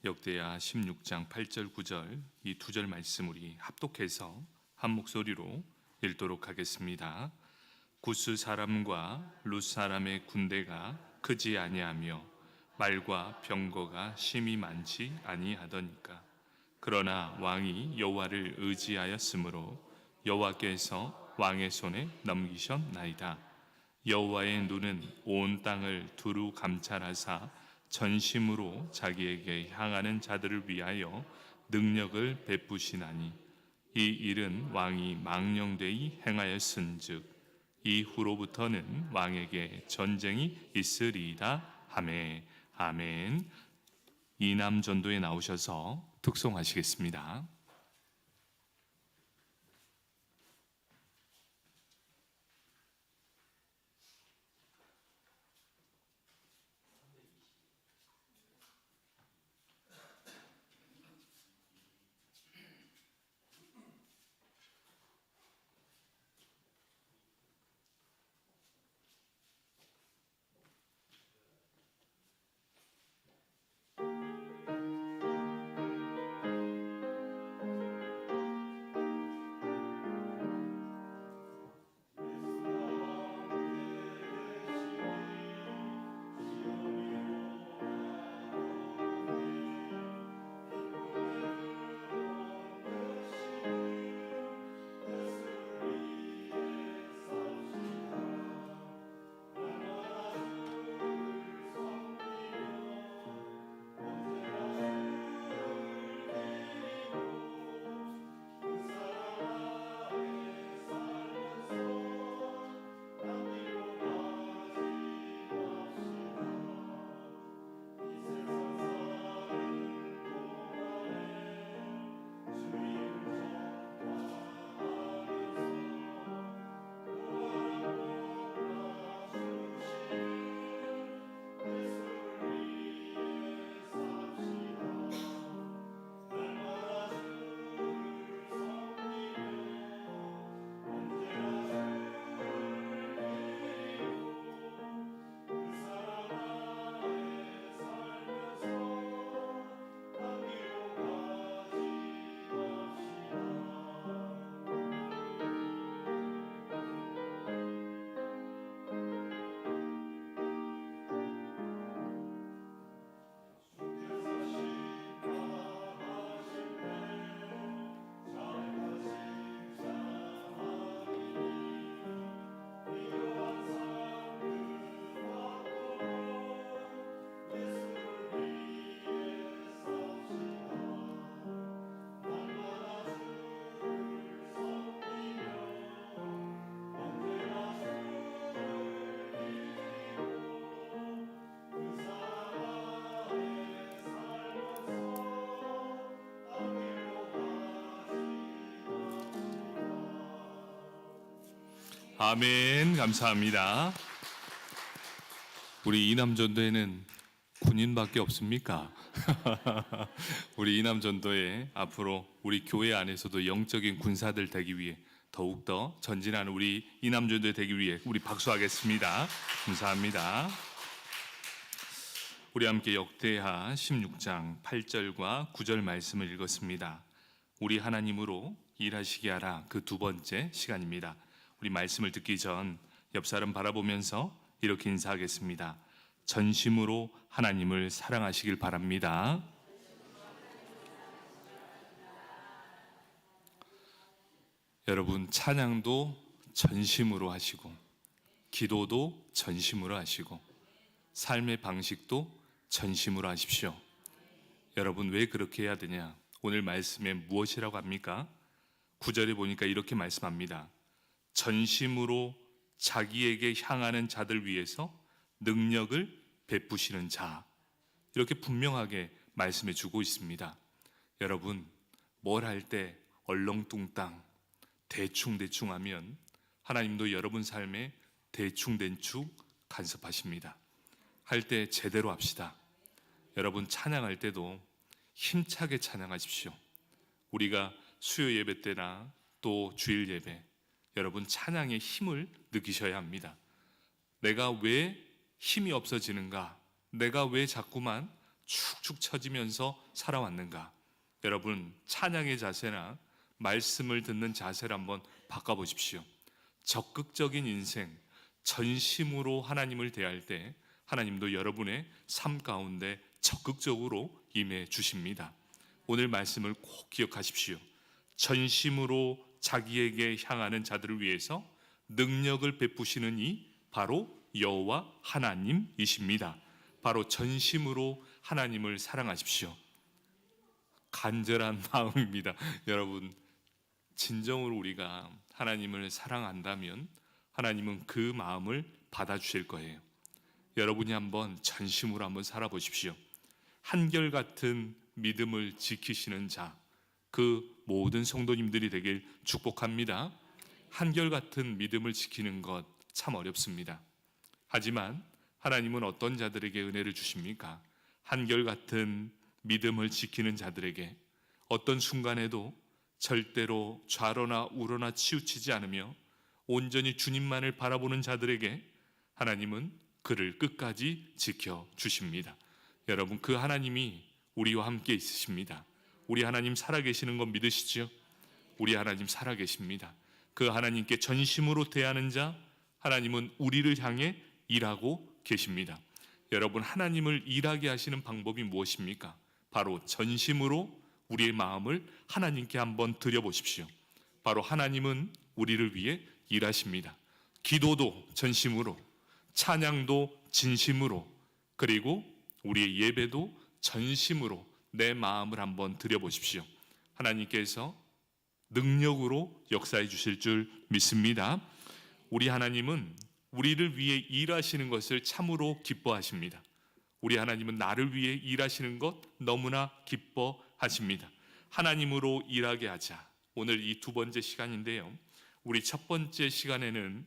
역대하 16장 8절 9절 이 두 절 말씀 우리 합독해서 한 목소리로 읽도록 하겠습니다. 구스 사람과 룻 사람의 군대가 크지 아니하며 말과 병거가 심히 많지 아니하더니까. 그러나 왕이 여호와를 의지하였으므로 여호와께서 왕의 손에 넘기셨나이다. 여호와의 눈은 온 땅을 두루 감찰하사 전심으로 자기에게 향하는 자들을 위하여 능력을 베푸시나니 이 일은 왕이 망령되이 행하였은즉 이후로부터는 왕에게 전쟁이 있으리이다 하매. 아멘. 이남 전도에 나오셔서 득송하시겠습니다. 아멘. 감사합니다. 우리 이남전도에는 군인밖에 없습니까? 우리 이남전도에 앞으로 우리 교회 안에서도 영적인 군사들 되기 위해 더욱더 전진하는 우리 이남전도에 되기 위해 우리 박수하겠습니다. 감사합니다. 우리 함께 역대하 16장 8절과 9절 말씀을 읽었습니다. 우리 하나님으로 일하시게 하라, 그 두 번째 시간입니다. 우리 말씀을 듣기 전 옆 사람 바라보면서 이렇게 인사하겠습니다. 전심으로 하나님을 사랑하시길 바랍니다. 여러분, 찬양도 전심으로 하시고 기도도 전심으로 하시고 삶의 방식도 전심으로 하십시오. 여러분, 왜 그렇게 해야 되냐? 오늘 말씀에 무엇이라고 합니까? 9절에 보니까 이렇게 말씀합니다. 전심으로 자기에게 향하는 자들 위해서 능력을 베푸시는 자, 이렇게 분명하게 말씀해 주고 있습니다. 여러분, 뭘 할 때 얼렁뚱땅 대충 하면 하나님도 여러분 삶에 대충 간섭하십니다. 할 때 제대로 합시다. 여러분, 찬양할 때도 힘차게 찬양하십시오. 우리가 수요 예배 때나 또 주일 예배, 여러분 찬양의 힘을 느끼셔야 합니다. 내가 왜 힘이 없어지는가? 내가 왜 자꾸만 축축 처지면서 살아왔는가? 여러분, 찬양의 자세나 말씀을 듣는 자세를 한번 바꿔보십시오. 적극적인 인생, 전심으로 하나님을 대할 때 하나님도 여러분의 삶 가운데 적극적으로 임해 주십니다. 오늘 말씀을 꼭 기억하십시오. 전심으로 자기에게 향하는 자들을 위해서 능력을 베푸시는 이 바로 여호와 하나님이십니다. 바로 전심으로 하나님을 사랑하십시오. 간절한 마음입니다. 여러분, 진정으로 우리가 하나님을 사랑한다면 하나님은 그 마음을 받아주실 거예요. 여러분이 한번 전심으로 한번 살아보십시오. 한결같은 믿음을 지키시는 자, 그 모든 성도님들이 되길 축복합니다. 한결같은 믿음을 지키는 것 참 어렵습니다. 하지만 하나님은 어떤 자들에게 은혜를 주십니까? 한결같은 믿음을 지키는 자들에게 어떤 순간에도 절대로 좌로나 우로나 치우치지 않으며 온전히 주님만을 바라보는 자들에게 하나님은 그를 끝까지 지켜주십니다. 여러분, 그 하나님이 우리와 함께 있으십니다. 우리 하나님 살아계시는 건 믿으시죠? 우리 하나님 살아계십니다. 그 하나님께 전심으로 대하는 자, 하나님은 우리를 향해 일하고 계십니다. 여러분, 하나님을 일하게 하시는 방법이 무엇입니까? 바로 전심으로 우리의 마음을 하나님께 한번 드려보십시오. 바로 하나님은 우리를 위해 일하십니다. 기도도 전심으로, 찬양도 진심으로, 그리고 우리의 예배도 전심으로 내 마음을 한번 드려보십시오. 하나님께서 능력으로 역사해 주실 줄 믿습니다. 우리 하나님은 우리를 위해 일하시는 것을 참으로 기뻐하십니다. 우리 하나님은 나를 위해 일하시는 것 너무나 기뻐하십니다. 하나님으로 일하게 하자. 오늘 이 두 번째 시간인데요, 우리 첫 번째 시간에는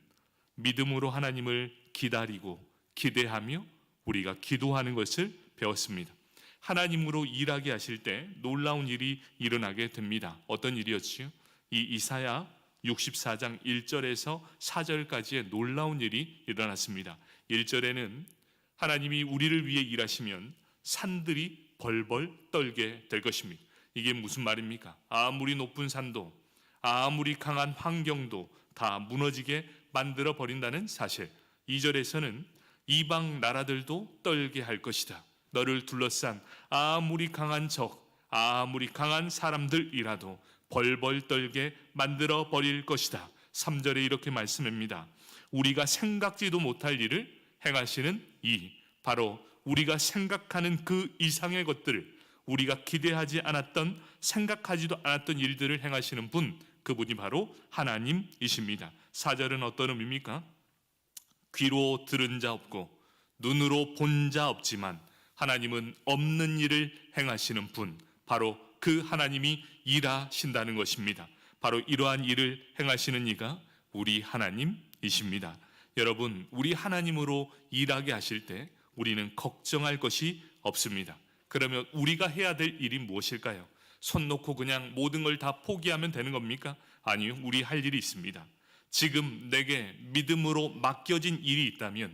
믿음으로 하나님을 기다리고 기대하며 우리가 기도하는 것을 배웠습니다. 하나님으로 일하게 하실 때 놀라운 일이 일어나게 됩니다. 어떤 일이었지요? 이 이사야 64장 1절에서 4절까지의 놀라운 일이 일어났습니다. 1절에는 하나님이 우리를 위해 일하시면 산들이 벌벌 떨게 될 것입니다. 이게 무슨 말입니까? 아무리 높은 산도, 아무리 강한 환경도 다 무너지게 만들어 버린다는 사실. 2절에서는 이방 나라들도 떨게 할 것이다. 너를 둘러싼 아무리 강한 적, 아무리 강한 사람들이라도 벌벌 떨게 만들어 버릴 것이다. 3절에 이렇게 말씀합니다. 우리가 생각지도 못할 일을 행하시는 이, 바로 우리가 생각하는 그 이상의 것들을, 우리가 기대하지 않았던, 생각하지도 않았던 일들을 행하시는 분, 그분이 바로 하나님이십니다. 4절은 어떤 의미입니까? 귀로 들은 자 없고 눈으로 본 자 없지만 하나님은 없는 일을 행하시는 분, 바로 그 하나님이 일하신다는 것입니다. 바로 이러한 일을 행하시는 이가 우리 하나님이십니다. 여러분, 우리 하나님으로 일하게 하실 때 우리는 걱정할 것이 없습니다. 그러면 우리가 해야 될 일이 무엇일까요? 손 놓고 그냥 모든 걸 다 포기하면 되는 겁니까? 아니요, 우리 할 일이 있습니다. 지금 내게 믿음으로 맡겨진 일이 있다면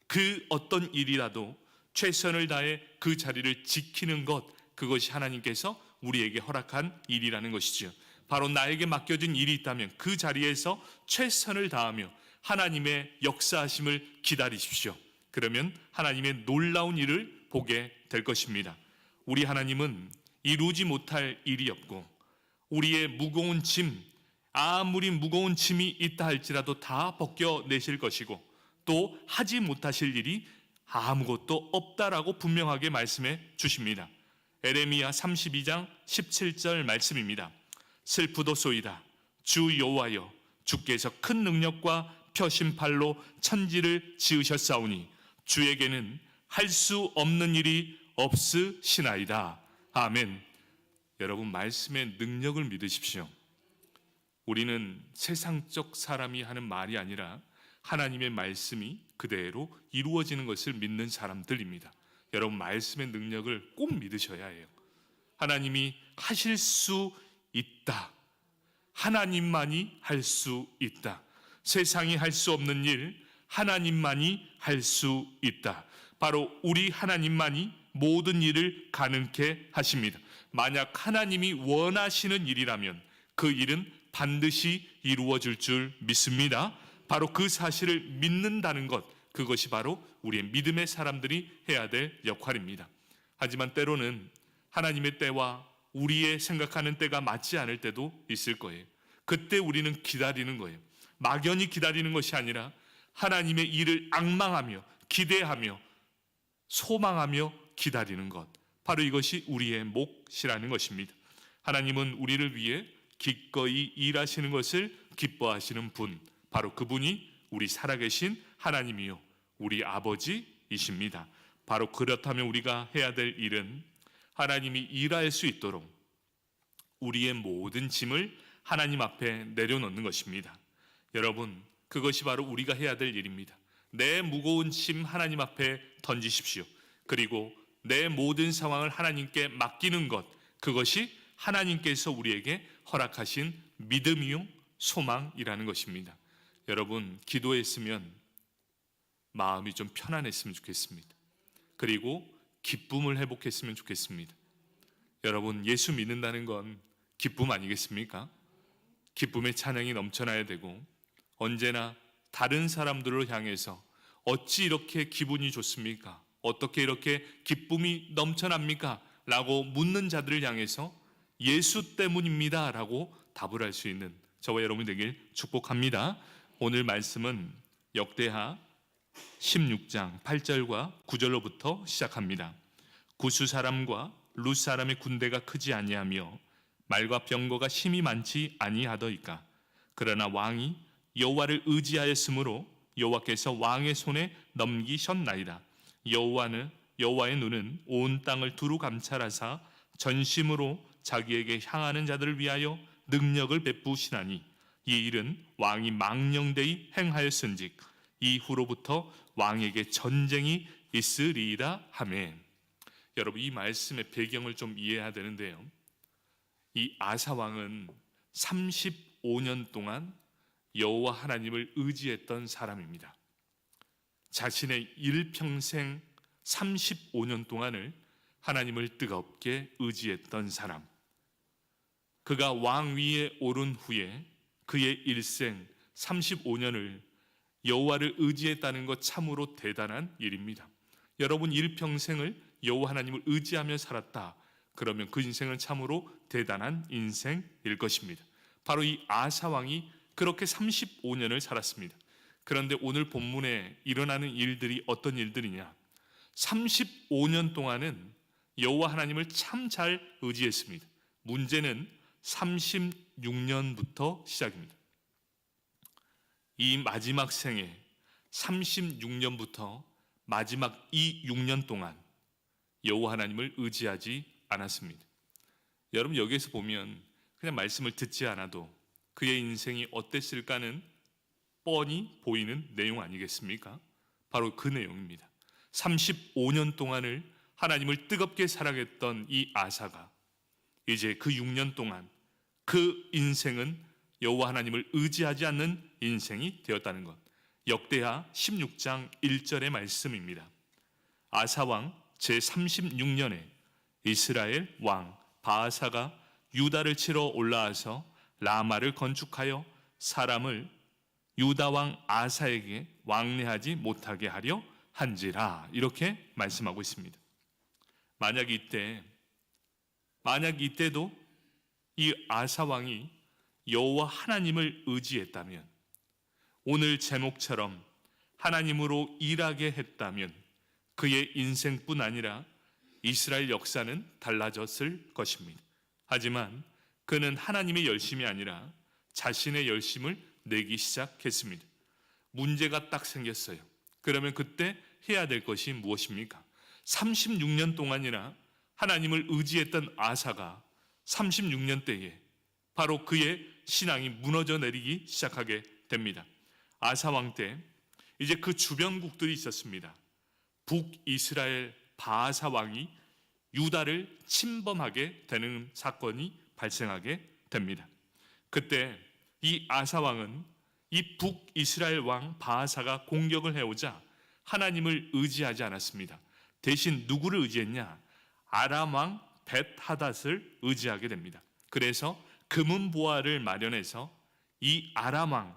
그 어떤 일이라도 최선을 다해 그 자리를 지키는 것, 그것이 하나님께서 우리에게 허락한 일이라는 것이죠. 바로 나에게 맡겨진 일이 있다면 그 자리에서 최선을 다하며 하나님의 역사하심을 기다리십시오. 그러면 하나님의 놀라운 일을 보게 될 것입니다. 우리 하나님은 이루지 못할 일이 없고 우리의 무거운 짐, 아무리 무거운 짐이 있다 할지라도 다 벗겨내실 것이고 또 하지 못하실 일이 아무것도 없다라고 분명하게 말씀해 주십니다. 에레미야 32장 17절 말씀입니다. 슬프도소이다. 주 여호와여, 주께서 큰 능력과 펴신 팔로 천지를 지으셨사오니 주에게는 할 수 없는 일이 없으시나이다. 아멘. 여러분, 말씀의 능력을 믿으십시오. 우리는 세상적 사람이 하는 말이 아니라 하나님의 말씀이 그대로 이루어지는 것을 믿는 사람들입니다. 여러분, 말씀의 능력을 꼭 믿으셔야 해요. 하나님이 하실 수 있다. 하나님만이 할 수 있다. 세상이 할 수 없는 일, 하나님만이 할 수 있다. 바로 우리 하나님만이 모든 일을 가능케 하십니다. 만약 하나님이 원하시는 일이라면 그 일은 반드시 이루어질 줄 믿습니다. 바로 그 사실을 믿는다는 것, 그것이 바로 우리의 믿음의 사람들이 해야 될 역할입니다. 하지만 때로는 하나님의 때와 우리의 생각하는 때가 맞지 않을 때도 있을 거예요. 그때 우리는 기다리는 거예요. 막연히 기다리는 것이 아니라 하나님의 일을 앙망하며 기대하며 소망하며 기다리는 것, 바로 이것이 우리의 몫이라는 것입니다. 하나님은 우리를 위해 기꺼이 일하시는 것을 기뻐하시는 분, 바로 그분이 우리 살아계신 하나님이요 우리 아버지이십니다. 바로 그렇다면 우리가 해야 될 일은 하나님이 일할 수 있도록 우리의 모든 짐을 하나님 앞에 내려놓는 것입니다. 여러분, 그것이 바로 우리가 해야 될 일입니다. 내 무거운 짐 하나님 앞에 던지십시오. 그리고 내 모든 상황을 하나님께 맡기는 것, 그것이 하나님께서 우리에게 허락하신 믿음이요 소망이라는 것입니다. 여러분, 기도했으면 마음이 좀 편안했으면 좋겠습니다. 그리고 기쁨을 회복했으면 좋겠습니다. 여러분, 예수 믿는다는 건 기쁨 아니겠습니까? 기쁨의 찬양이 넘쳐나야 되고, 언제나 다른 사람들을 향해서 어찌 이렇게 기분이 좋습니까? 어떻게 이렇게 기쁨이 넘쳐납니까? 라고 묻는 자들을 향해서 예수 때문입니다 라고 답을 할 수 있는 저와 여러분이 되길 축복합니다. 오늘 말씀은 역대하 16장 8절과 9절로부터 시작합니다. 구스 사람과 룻 사람의 군대가 크지 아니하며 말과 병거가 힘이 많지 아니하더이까. 그러나 왕이 여호와를 의지하였으므로 여호와께서 왕의 손에 넘기셨나이다. 여호와의 눈은 온 땅을 두루 감찰하사 전심으로 자기에게 향하는 자들을 위하여 능력을 베푸시나니 이 일은 왕이 망령되이 행하였은즉 이후로부터 왕에게 전쟁이 있으리이다 하매. 여러분, 이 말씀의 배경을 좀 이해해야 되는데요, 이 아사 왕은 35년 동안 여호와 하나님을 의지했던 사람입니다. 자신의 일평생 35년 동안을 하나님을 뜨겁게 의지했던 사람. 그가 왕 위에 오른 후에 그의 일생 35년을 여호와를 의지했다는 것 참으로 대단한 일입니다. 여러분, 일평생을 여호와 하나님을 의지하며 살았다, 그러면 그 인생은 참으로 대단한 인생일 것입니다. 바로 이 아사 왕이 그렇게 35년을 살았습니다. 그런데 오늘 본문에 일어나는 일들이 어떤 일들이냐? 35년 동안은 여호와 하나님을 참 잘 의지했습니다. 문제는 36년부터 시작입니다. 이 마지막 생에 36년부터 마지막 이 6년 동안 여호와 하나님을 의지하지 않았습니다. 여러분, 여기에서 보면 그냥 말씀을 듣지 않아도 그의 인생이 어땠을까는 뻔히 보이는 내용 아니겠습니까? 바로 그 내용입니다. 35년 동안을 하나님을 뜨겁게 사랑했던 이 아사가 이제 그 6년 동안 그 인생은 여호와 하나님을 의지하지 않는 인생이 되었다는 것. 역대하 16장 1절의 말씀입니다. 아사왕 제36년에 이스라엘 왕 바아사가 유다를 치러 올라와서 라마를 건축하여 사람을 유다 왕 아사에게 왕래하지 못하게 하려 한지라, 이렇게 말씀하고 있습니다. 만약 이때도 이 아사 왕이 여호와 하나님을 의지했다면, 오늘 제목처럼 하나님으로 일하게 했다면 그의 인생뿐 아니라 이스라엘 역사는 달라졌을 것입니다. 하지만 그는 하나님의 열심이 아니라 자신의 열심을 내기 시작했습니다. 문제가 딱 생겼어요. 그러면 그때 해야 될 것이 무엇입니까? 36년 동안이나 하나님을 의지했던 아사가 36년 때에 바로 그의 신앙이 무너져 내리기 시작하게 됩니다. 아사 왕 때 이제 그 주변국들이 있었습니다. 북이스라엘 바아사 왕이 유다를 침범하게 되는 사건이 발생하게 됩니다. 그때 이 아사 왕은 이 북이스라엘 왕 바아사가 공격을 해오자 하나님을 의지하지 않았습니다. 대신 누구를 의지했냐? 아람 왕 벳하닷을 의지하게 됩니다. 그래서 금은보화를 마련해서 이 아람 왕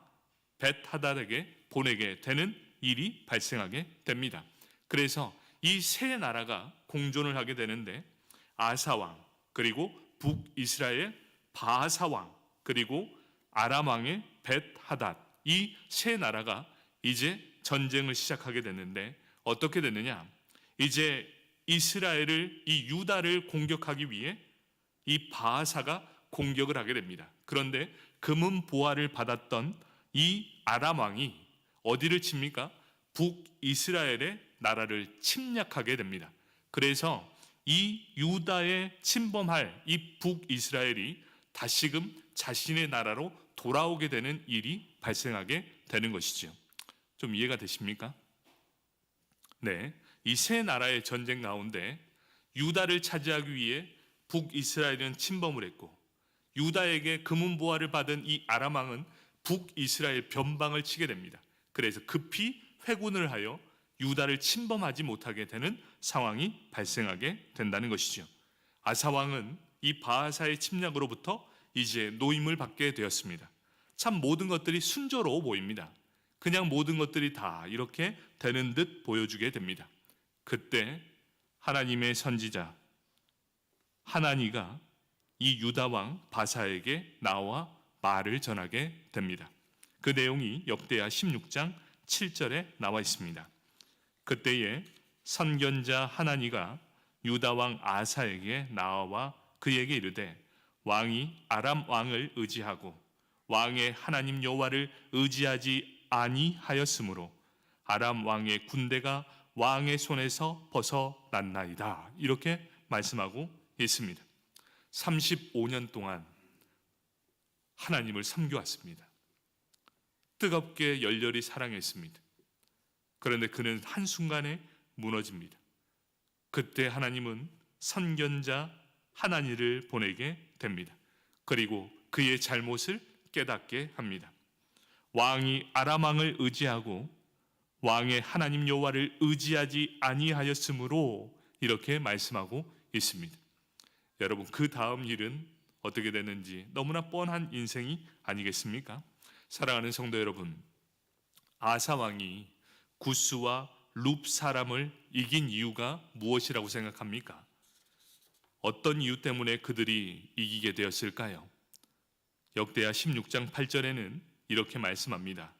벳하닷에게 보내게 되는 일이 발생하게 됩니다. 그래서 이 세 나라가 공존을 하게 되는데, 아사 왕, 그리고 북이스라엘 바하사 왕, 그리고 아람 왕의 벳하닷, 이 세 나라가 이제 전쟁을 시작하게 됐는데, 어떻게 됐느냐? 이제 이스라엘을, 이 유다를 공격하기 위해 이 바하사가 공격을 하게 됩니다. 그런데 금은 보화를 받았던 이 아람 왕이 어디를 칩니까? 북이스라엘의 나라를 침략하게 됩니다. 그래서 이 유다에 침범할 이 북이스라엘이 다시금 자신의 나라로 돌아오게 되는 일이 발생하게 되는 것이죠. 좀 이해가 되십니까? 네, 이 세 나라의 전쟁 가운데 유다를 차지하기 위해 북이스라엘은 침범을 했고, 유다에게 금은보화를 받은 이 아람 왕은 북이스라엘 변방을 치게 됩니다. 그래서 급히 회군을 하여 유다를 침범하지 못하게 되는 상황이 발생하게 된다는 것이죠. 아사 왕은 이 바하사의 침략으로부터 이제 노임을 받게 되었습니다. 참 모든 것들이 순조로워 보입니다. 그냥 모든 것들이 다 이렇게 되는 듯 보여주게 됩니다. 그때 하나님의 선지자 하나니가 이 유다 왕 바사에게 나와 말을 전하게 됩니다. 그 내용이 역대하 16장 7절에 나와 있습니다. 그때에 선견자 하나니가 유다 왕 아사에게 나와 그에게 이르되, 왕이 아람 왕을 의지하고 왕의 하나님 여호와를 의지하지 아니하였으므로 아람 왕의 군대가 왕의 손에서 벗어났나이다. 이렇게 말씀하고 있습니다. 35년 동안 하나님을 섬겨왔습니다. 뜨겁게 열렬히 사랑했습니다. 그런데 그는 한순간에 무너집니다. 그때 하나님은 선견자 하나니를 보내게 됩니다. 그리고 그의 잘못을 깨닫게 합니다. 왕이 아람 왕을 의지하고 왕의 하나님 여호와를 의지하지 아니하였으므로 이렇게 말씀하고 있습니다. 여러분, 그 다음 일은 어떻게 됐는지 너무나 뻔한 인생이 아니겠습니까? 사랑하는 성도 여러분, 아사 왕이 구스와 룹 사람을 이긴 이유가 무엇이라고 생각합니까? 어떤 이유 때문에 그들이 이기게 되었을까요? 역대하 16장 8절에는 이렇게 말씀합니다.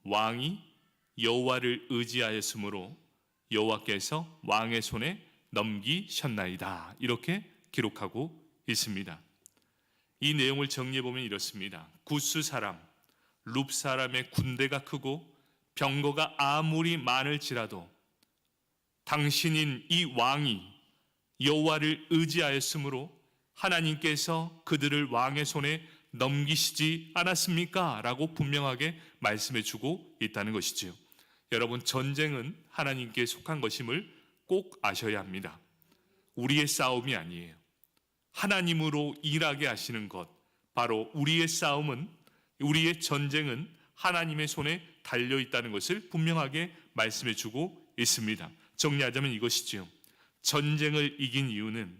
왕이 여호와를 의지하였으므로 여호와께서 왕의 손에 넘기셨나이다. 이렇게 기록하고 있습니다. 이 내용을 정리해 보면 이렇습니다. 구스 사람, 룹 사람의 군대가 크고 병거가 아무리 많을지라도 당신인 이 왕이 여호와를 의지하였으므로 하나님께서 그들을 왕의 손에 넘기시지 않았습니까? 라고 분명하게 말씀해 주고 있다는 것이지요. 여러분, 전쟁은 하나님께 속한 것임을 꼭 아셔야 합니다. 우리의 싸움이 아니에요. 하나님으로 일하게 하시는 것, 바로 우리의 싸움은, 우리의 전쟁은 하나님의 손에 달려 있다는 것을 분명하게 말씀해 주고 있습니다. 정리하자면 이것이지요. 전쟁을 이긴 이유는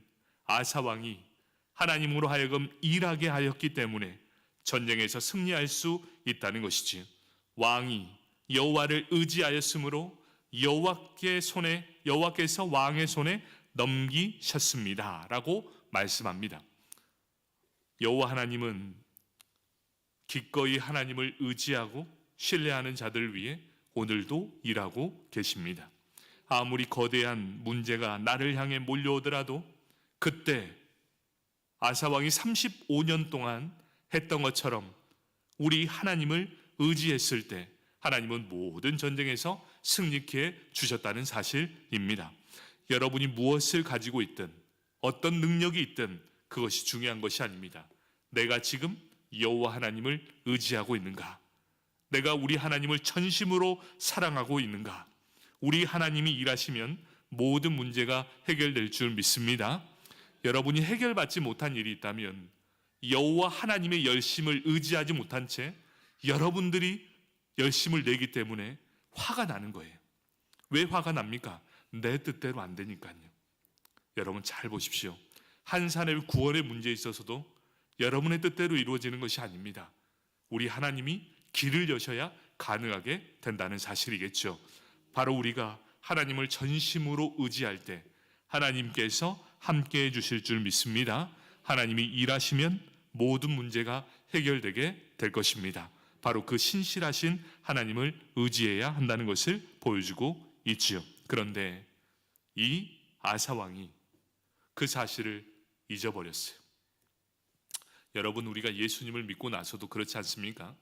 아사 왕이 하나님으로 하여금 일하게 하였기 때문에 전쟁에서 승리할 수 있다는 것이지요. 왕이 여호와를 의지하였으므로 여호와께서 왕의 손에 넘기셨습니다. 라고 말씀합니다. 여호와 하나님은 기꺼이 하나님을 의지하고 신뢰하는 자들을 위해 오늘도 일하고 계십니다. 아무리 거대한 문제가 나를 향해 몰려오더라도 그때 아사왕이 35년 동안 했던 것처럼 우리 하나님을 의지했을 때 하나님은 모든 전쟁에서 승리케 해 주셨다는 사실입니다. 여러분이 무엇을 가지고 있든 어떤 능력이 있든 그것이 중요한 것이 아닙니다. 내가 지금 여호와 하나님을 의지하고 있는가? 내가 우리 하나님을 전심으로 사랑하고 있는가? 우리 하나님이 일하시면 모든 문제가 해결될 줄 믿습니다. 여러분이 해결받지 못한 일이 있다면 여호와 하나님의 열심을 의지하지 못한 채 여러분들이 열심을 내기 때문에 화가 나는 거예요. 왜 화가 납니까? 내 뜻대로 안 되니까요. 여러분 잘 보십시오. 한 사람의 구원의 문제에 있어서도 여러분의 뜻대로 이루어지는 것이 아닙니다. 우리 하나님이 길을 여셔야 가능하게 된다는 사실이겠죠. 바로 우리가 하나님을 전심으로 의지할 때 하나님께서 함께해 주실 줄 믿습니다. 하나님이 일하시면 모든 문제가 해결되게 될 것입니다. 바로 그 신실하신 하나님을 의지해야 한다는 것을 보여주고 있지요. 그런데 이 아사 왕이 그 사실을 잊어버렸어요. 여러분, 우리가 예수님을 믿고 나서도 그렇지 않습니까?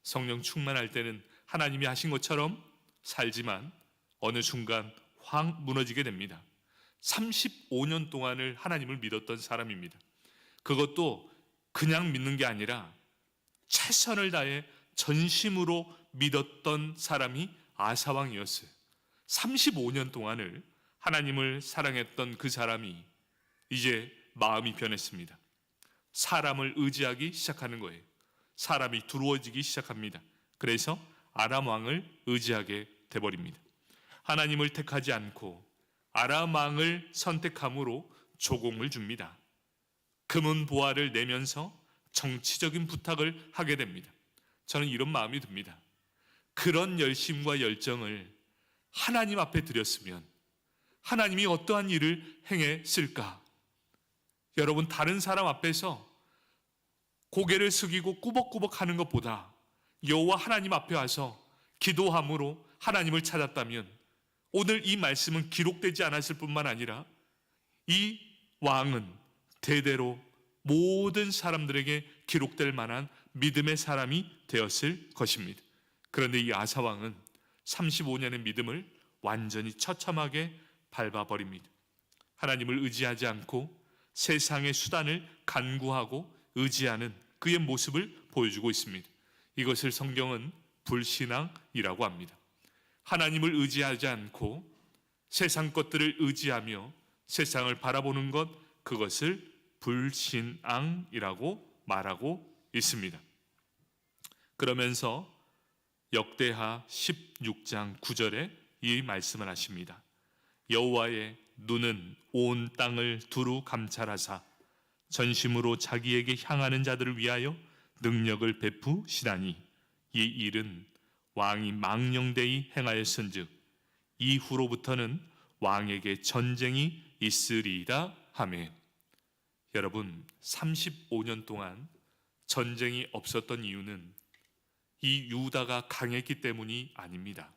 성령 충만할 때는 하나님이 하신 것처럼 살지만 어느 순간 확 무너지게 됩니다. 35년 동안을 하나님을 믿었던 사람입니다. 그것도 그냥 믿는 게 아니라 최선을 다해 전심으로 믿었던 사람이 아사왕이었어요. 35년 동안을 하나님을 사랑했던 그 사람이 이제 마음이 변했습니다. 사람을 의지하기 시작하는 거예요. 사람이 두려워지기 시작합니다. 그래서 아람 왕을 의지하게 돼버립니다. 하나님을 택하지 않고 아람 왕을 선택함으로 조공을 줍니다. 금은 보화를 내면서 정치적인 부탁을 하게 됩니다. 저는 이런 마음이 듭니다. 그런 열심과 열정을 하나님 앞에 드렸으면 하나님이 어떠한 일을 행했을까? 여러분, 다른 사람 앞에서 고개를 숙이고 꾸벅꾸벅 하는 것보다 여호와 하나님 앞에 와서 기도함으로 하나님을 찾았다면 오늘 이 말씀은 기록되지 않았을 뿐만 아니라 이 왕은 대대로 모든 사람들에게 기록될 만한 믿음의 사람이 되었을 것입니다. 그런데 이 아사 왕은 35년의 믿음을 완전히 처참하게 밟아버립니다. 하나님을 의지하지 않고 세상의 수단을 간구하고 의지하는 그의 모습을 보여주고 있습니다. 이것을 성경은 불신앙이라고 합니다. 하나님을 의지하지 않고 세상 것들을 의지하며 세상을 바라보는 것, 그것을 불신앙이라고 말하고 있습니다. 그러면서 역대하 16장 9절에 이 말씀을 하십니다. 여호와의 눈은 온 땅을 두루 감찰하사 전심으로 자기에게 향하는 자들을 위하여 능력을 베푸시나니 이 일은 왕이 망령되이 행하였은즉 이후로부터는 왕에게 전쟁이 있으리이다 하매. 여러분, 35년 동안 전쟁이 없었던 이유는 이 유다가 강했기 때문이 아닙니다.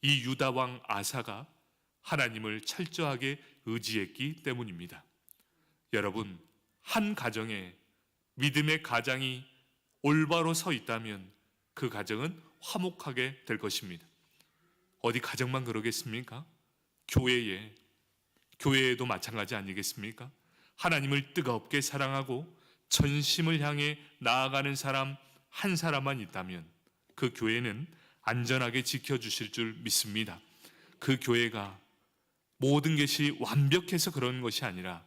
이 유다 왕 아사가 하나님을 철저하게 의지했기 때문입니다. 여러분, 한 가정에 믿음의 가장이 올바로 서 있다면 그 가정은 화목하게 될 것입니다. 어디 가정만 그러겠습니까? 교회에도 마찬가지 아니겠습니까? 하나님을 뜨겁게 사랑하고 전심을 향해 나아가는 사람 한 사람만 있다면 그 교회는 안전하게 지켜주실 줄 믿습니다. 그 교회가 모든 것이 완벽해서 그런 것이 아니라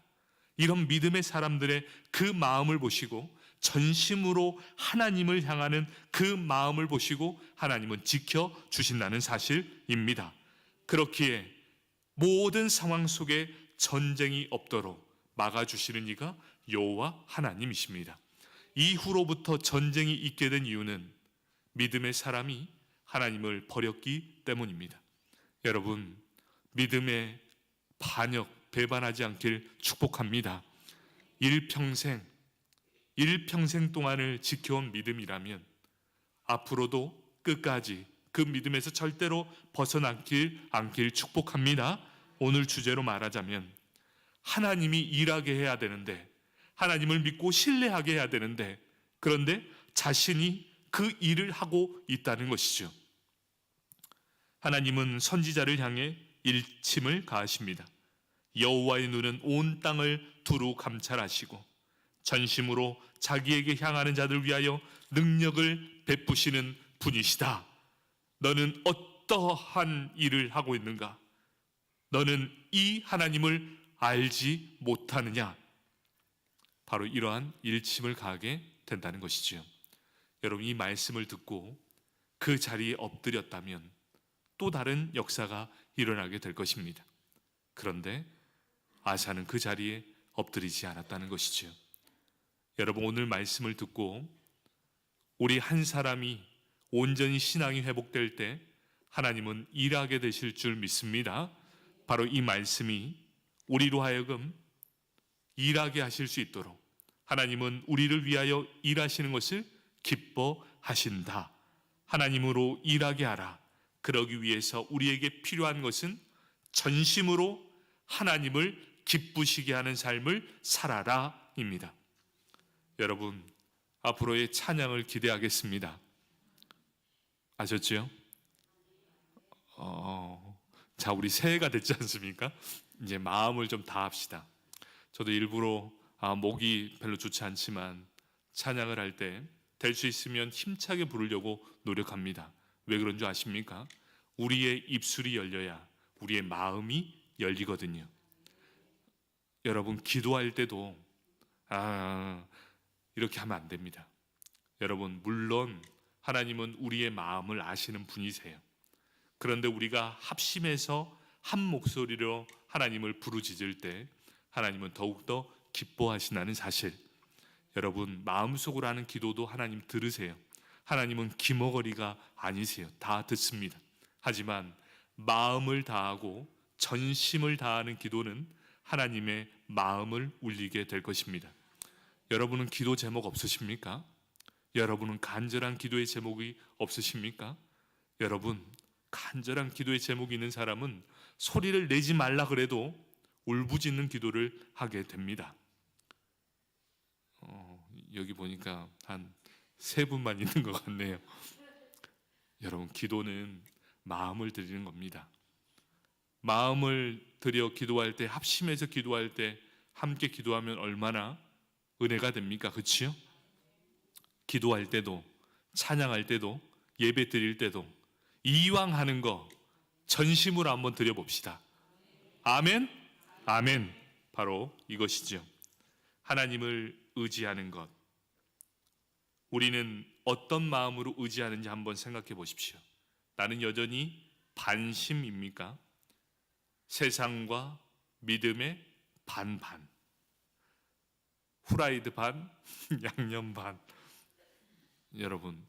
이런 믿음의 사람들의 그 마음을 보시고 전심으로 하나님을 향하는 그 마음을 보시고 하나님은 지켜주신다는 사실입니다. 그렇기에 모든 상황 속에 전쟁이 없도록 막아주시는 이가 여호와 하나님이십니다. 이후로부터 전쟁이 있게 된 이유는 믿음의 사람이 하나님을 버렸기 때문입니다. 여러분, 믿음의 반역, 배반하지 않길 축복합니다. 일평생 동안을 지켜온 믿음이라면 앞으로도 끝까지 그 믿음에서 절대로 벗어나길 않길 축복합니다. 오늘 주제로 말하자면 하나님이 일하게 해야 되는데, 하나님을 믿고 신뢰하게 해야 되는데, 그런데 자신이 그 일을 하고 있다는 것이죠. 하나님은 선지자를 향해 일침을 가하십니다. 여호와의 눈은 온 땅을 두루 감찰하시고 전심으로 자기에게 향하는 자들 위하여 능력을 베푸시는 분이시다. 너는 어떠한 일을 하고 있는가? 너는 이 하나님을 알지 못하느냐? 바로 이러한 일침을 가하게 된다는 것이지요. 여러분, 이 말씀을 듣고 그 자리에 엎드렸다면 또 다른 역사가 일어나게 될 것입니다. 그런데 아사는 그 자리에 엎드리지 않았다는 것이지요. 여러분, 오늘 말씀을 듣고 우리 한 사람이 온전히 신앙이 회복될 때 하나님은 일하게 되실 줄 믿습니다. 바로 이 말씀이 우리로 하여금 일하게 하실 수 있도록 하나님은 우리를 위하여 일하시는 것을 기뻐하신다. 하나님으로 일하게 하라. 그러기 위해서 우리에게 필요한 것은 전심으로 하나님을 기쁘시게 하는 삶을 살아라입니다. 여러분, 앞으로의 찬양을 기대하겠습니다. 아셨지요? 자, 우리 새해가 됐지 않습니까? 이제 마음을 좀 다합시다. 저도 일부러 목이 별로 좋지 않지만 찬양을 할 때 될 수 있으면 힘차게 부르려고 노력합니다. 왜 그런 줄 아십니까? 우리의 입술이 열려야 우리의 마음이 열리거든요. 여러분, 기도할 때도 이렇게 하면 안 됩니다. 여러분, 물론 하나님은 우리의 마음을 아시는 분이세요. 그런데 우리가 합심해서 한 목소리로 하나님을 부르짖을 때 하나님은 더욱더 기뻐하신다는 사실, 여러분, 마음속으로 하는 기도도 하나님 들으세요. 하나님은 기머거리가 아니세요. 다 듣습니다. 하지만 마음을 다하고 전심을 다하는 기도는 하나님의 마음을 울리게 될 것입니다. 여러분은 기도 제목 없으십니까? 여러분은 간절한 기도의 제목이 없으십니까? 여러분, 간절한 기도의 제목이 있는 사람은 소리를 내지 말라 그래도 울부짖는 기도를 하게 됩니다. 여기 보니까 한 3분만 있는 것 같네요. 여러분, 기도는 마음을 드리는 겁니다. 마음을 들여 기도할 때, 합심해서 기도할 때 함께 기도하면 얼마나 은혜가 됩니까? 그렇지요? 기도할 때도, 찬양할 때도, 예배 드릴 때도 이왕 하는 거 전심으로 한번 드려봅시다. 아멘? 아멘. 바로 이것이죠. 하나님을 의지하는 것. 우리는 어떤 마음으로 의지하는지 한번 생각해 보십시오. 나는 여전히 반심입니까? 세상과 믿음의 반반. 후라이드 반, 양념 반. 여러분,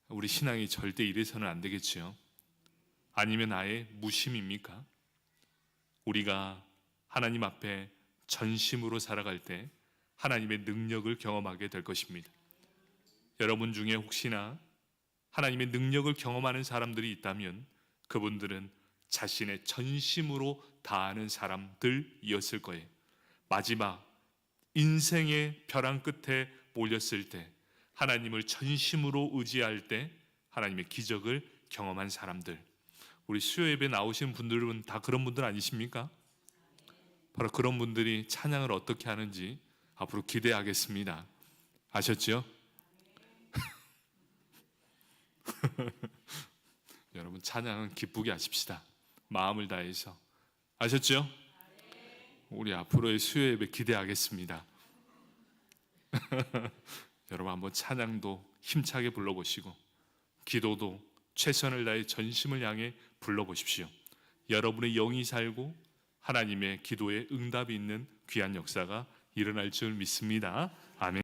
우리 신앙이 절대 이래서는 안 되겠지요. 아니면 아예 무심입니까? 우리가 하나님 앞에 전심으로 살아갈 때 하나님의 능력을 경험하게 될 것입니다. 여러분 중에 혹시나 하나님의 능력을 경험하는 사람들이 있다면 그분들은 자신의 전심으로 다하는 사람들이었을 거예요. 마지막 인생의 벼랑 끝에 몰렸을 때 하나님을 전심으로 의지할 때 하나님의 기적을 경험한 사람들. 우리 수요 예배 나오신 분들은 다 그런 분들 아니십니까? 바로 그런 분들이 찬양을 어떻게 하는지 앞으로 기대하겠습니다. 아셨죠? 여러분, 찬양은 기쁘게 하십시다. 마음을 다해서. 아셨죠? 우리 앞으로의 수요 예배 기대하겠습니다. 여러분, 한번 찬양도 힘차게 불러보시고 기도도 최선을 다해 전심을 향해 불러보십시오. 여러분의 영이 살고 하나님의 기도에 응답이 있는 귀한 역사가 일어날 줄 믿습니다. 아멘.